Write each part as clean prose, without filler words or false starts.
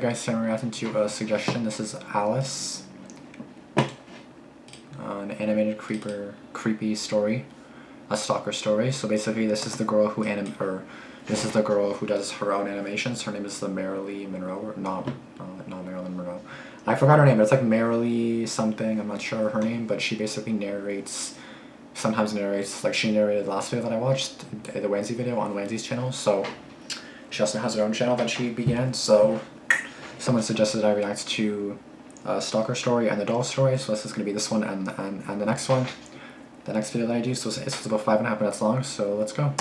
guys, today I'm reacting to a suggestion. This is Alice, an animated creepy story, a stalker story. So basically, this is the girl who does her own animations. Her name is the Merrily Monroe, or not Marilyn Monroe. I forgot her name. It's like Merrily something. I'm not sure her name, but she basically sometimes narrates, like she narrated the last video that I watched, the Wednesday video on Wednesday's channel. So she also has her own channel that she began. So someone suggested I react to Stalker story and the doll story. So this is going to be this one and the next one. The next video that I do. So it's about 5.5 minutes long. So let's go.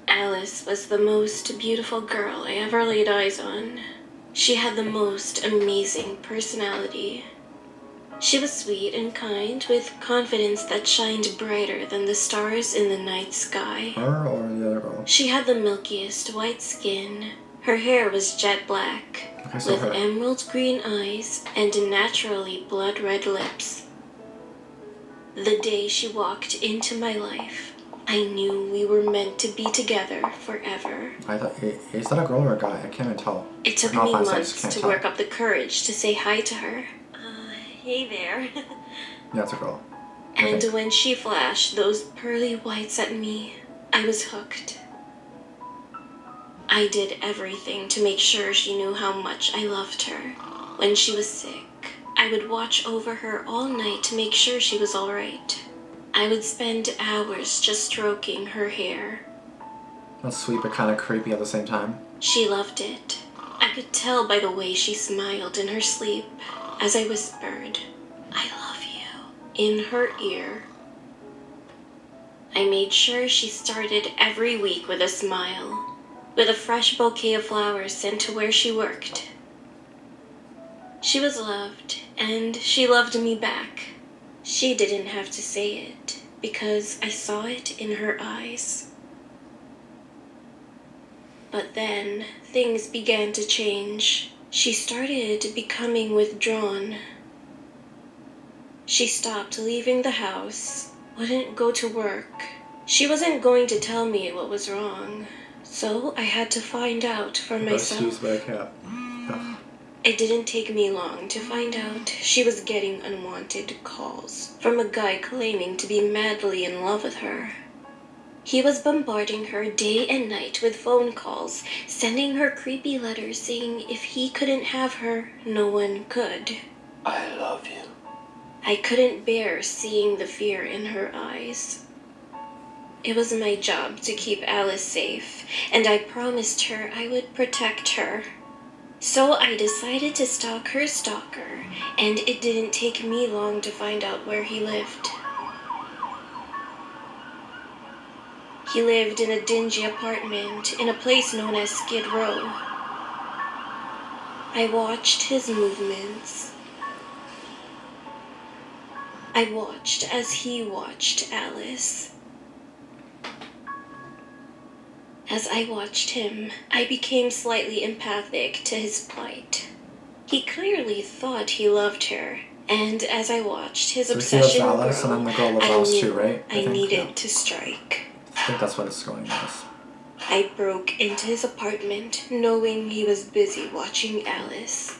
Alice was the most beautiful girl I ever laid eyes on. She had the most amazing personality. She was sweet and kind, with confidence that shined brighter than the stars in the night sky. Her or the other girl? She had the milkiest white skin. Her hair was jet black, with emerald green eyes and naturally blood red lips. The day she walked into my life, I knew we were meant to be together forever. I thought, is that a girl or a guy? I can't even tell. It took me months to work up the courage to say hi to her. Hey there. Yeah, it's a girl. And when she flashed those pearly whites at me, I was hooked. I did everything to make sure she knew how much I loved her. When she was sick, I would watch over her all night to make sure she was all right. I would spend hours just stroking her hair. That's sweet but kind of creepy at the same time. She loved it. I could tell by the way she smiled in her sleep as I whispered, "I love you," in her ear. I made sure she started every week with a smile, with a fresh bouquet of flowers sent to where she worked. She was loved, and she loved me back. She didn't have to say it, because I saw it in her eyes. But then, things began to change. She started becoming withdrawn. She stopped leaving the house, wouldn't go to work. She wasn't going to tell me what was wrong, so I had to find out for myself. It didn't take me long to find out she was getting unwanted calls from a guy claiming to be madly in love with her. He was bombarding her day and night with phone calls, sending her creepy letters saying if he couldn't have her, no one could. I love you. I couldn't bear seeing the fear in her eyes. It was my job to keep Alice safe, and I promised her I would protect her. So I decided to stalk her stalker, and it didn't take me long to find out where he lived. He lived in a dingy apartment in a place known as Skid Row. I watched his movements. I watched as he watched Alice. As I watched him, I became slightly empathic to his plight. He clearly thought he loved her, and as I watched his obsession grow, I needed to strike. I think that's what it's going as. I broke into his apartment, knowing he was busy watching Alice.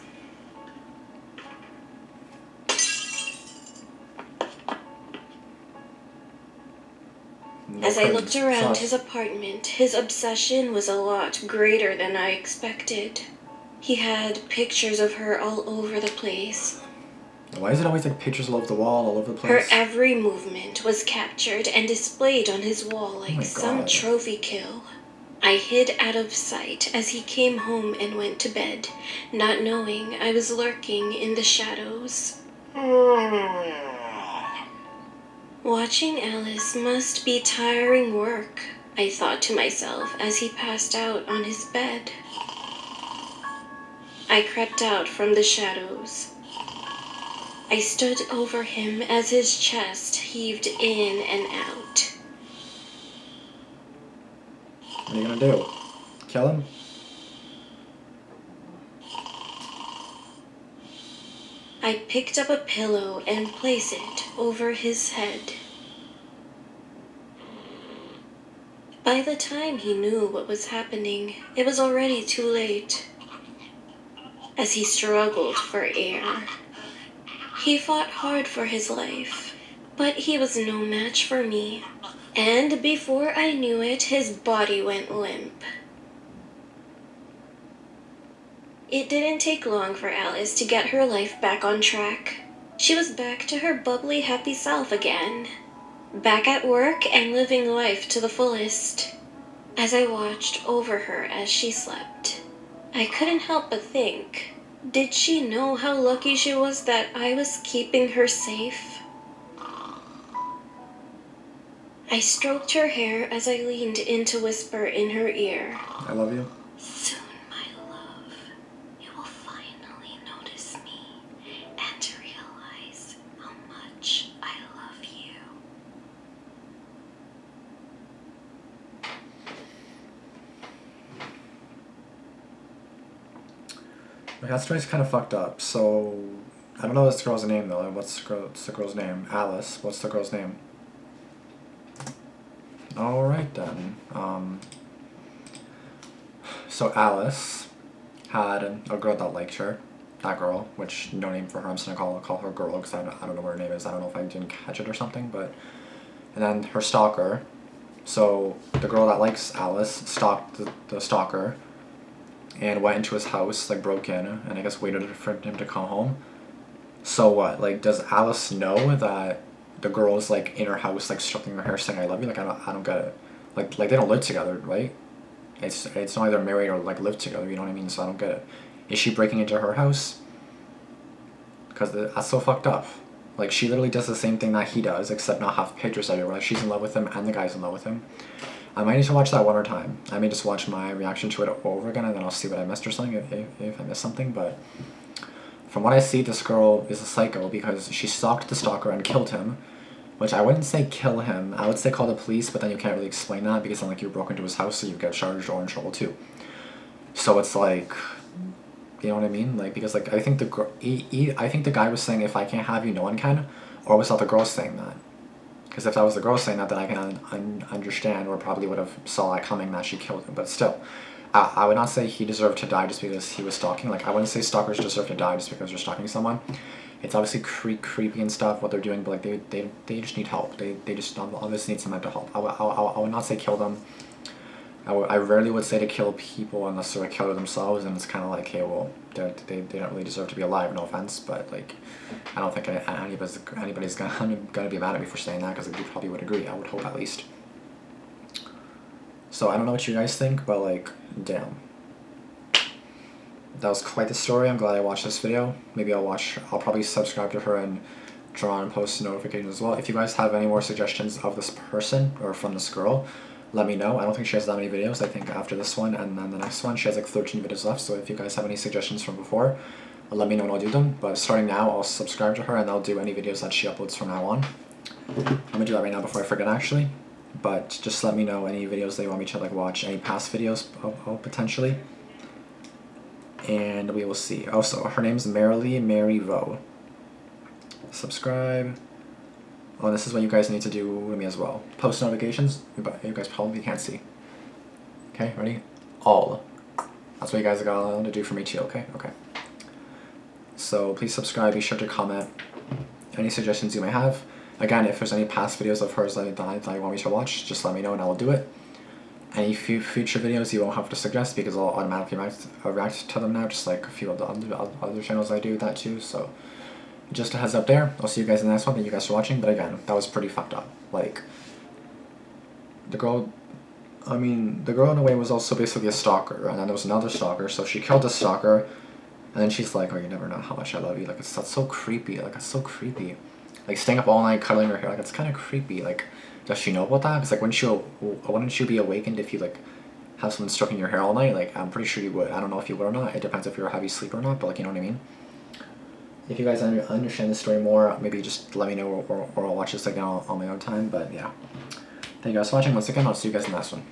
As I looked around his apartment, his obsession was a lot greater than I expected. He had pictures of her all over the place. Why is it always like pictures all over the wall, all over the place? Her every movement was captured and displayed on his wall like some trophy kill. I hid out of sight as he came home and went to bed, not knowing I was lurking in the shadows. Watching Alice must be tiring work, I thought to myself as he passed out on his bed. I crept out from the shadows. I stood over him as his chest heaved in and out. What are you gonna do? Kill him? I picked up a pillow and placed it over his head. By the time he knew what was happening, it was already too late. as he struggled for air. He fought hard for his life, but he was no match for me. And before I knew it, his body went limp. It didn't take long for Alice to get her life back on track. She was back to her bubbly, happy self again. Back at work and living life to the fullest. As I watched over her as she slept, I couldn't help but think, did she know how lucky she was that I was keeping her safe? I stroked her hair as I leaned in to whisper in her ear, I love you. Soon, my love, you will finally notice me and realize how much I love you. That story's kind of fucked up. So, I don't know this girl's name though. What's the girl's name? Alice. What's the girl's name? Alright then. So Alice had a girl that liked her. That girl, which no name for her. I'm just gonna call her girl because I don't know what her name is. I don't know if I didn't catch it or something. But and then her stalker. So the girl that likes Alice stalked the stalker and went into his house, like broke in, and I guess waited for him to come home. So what? Like, does Alice know that the girl's like in her house, like stroking her hair, saying "I love you"? Like, I don't get it. Like they don't live together, right? It's not like they're married or like live together. You know what I mean? So I don't get it. Is she breaking into her house? Because that's so fucked up. Like, she literally does the same thing that he does, except not have pictures everywhere. Like, she's in love with him and the guy's in love with him. I might need to watch that one more time. I may just watch my reaction to it over again and then I'll see what I missed or something, if I missed something. But from what I see, this girl is a psycho because she stalked the stalker and killed him. Which I wouldn't say kill him. I would say call the police, but then you can't really explain that because then like you broke into his house, so you get charged or in trouble too. So it's like, you know what I mean? Like, because like I think I think the guy was saying if I can't have you, no one can, or was that the girl saying that? Because if that was the girl saying that, then I can understand, or probably would have saw that coming that she killed him. But still, I would not say he deserved to die just because he was stalking. Like, I wouldn't say stalkers deserve to die just because they're stalking someone. It's obviously creepy and stuff what they're doing, but like they just need help. They just obviously need some mental help. I would not say kill them. I rarely would say to kill people unless they're a killer themselves, and it's kind of like, hey, well, they don't really deserve to be alive. No offense, but like, I don't think anybody's gonna be mad at me for saying that because you probably would agree. I would hope at least. So I don't know what you guys think, but like, damn. That was quite the story. I'm glad I watched this video. Maybe I'll probably subscribe to her and turn on post notifications as well. If you guys have any more suggestions of this person or from this girl, let me know. I don't think she has that many videos. I think after this one and then the next one, she has like 13 videos left. So if you guys have any suggestions from before, let me know and I'll do them. But starting now, I'll subscribe to her and I'll do any videos that she uploads from now on. I'm gonna do that right now before I forget actually. But just let me know any videos that you want me to like watch, any past videos potentially. And we will see. Also, her name's merrilymaryVO. Subscribe. Oh, this is what you guys need to do with me as well. Post notifications. You guys probably can't see. Okay, ready? All. That's what you guys got to do for me too, okay? Okay. So please subscribe. Be sure to comment any suggestions you may have. Again, if there's any past videos of hers that you want me to watch, just let me know and I will do it. Any future videos you won't have to suggest because I'll automatically react to them now, just like a few of the other channels I do that too. So just a heads up there. I'll see you guys in the next one. Thank you guys for watching. But again, that was pretty fucked up. Like, the girl in a way was also basically a stalker, and then there was another stalker, so she killed the stalker, and then she's like, oh, you never know how much I love you. Like, that's so creepy. Like, it's so creepy. Like, staying up all night cuddling her hair, like, it's kind of creepy. Like, does she know about that? Because like, wouldn't you be awakened if you like have someone stroking your hair all night? Like, I'm pretty sure you would. I don't know if you would or not. It depends if you're a heavy sleeper or not. But like, you know what I mean. If you guys understand the story more, maybe just let me know, or I'll watch this again on my own time. But yeah, thank you guys for watching once again. I'll see you guys in the next one.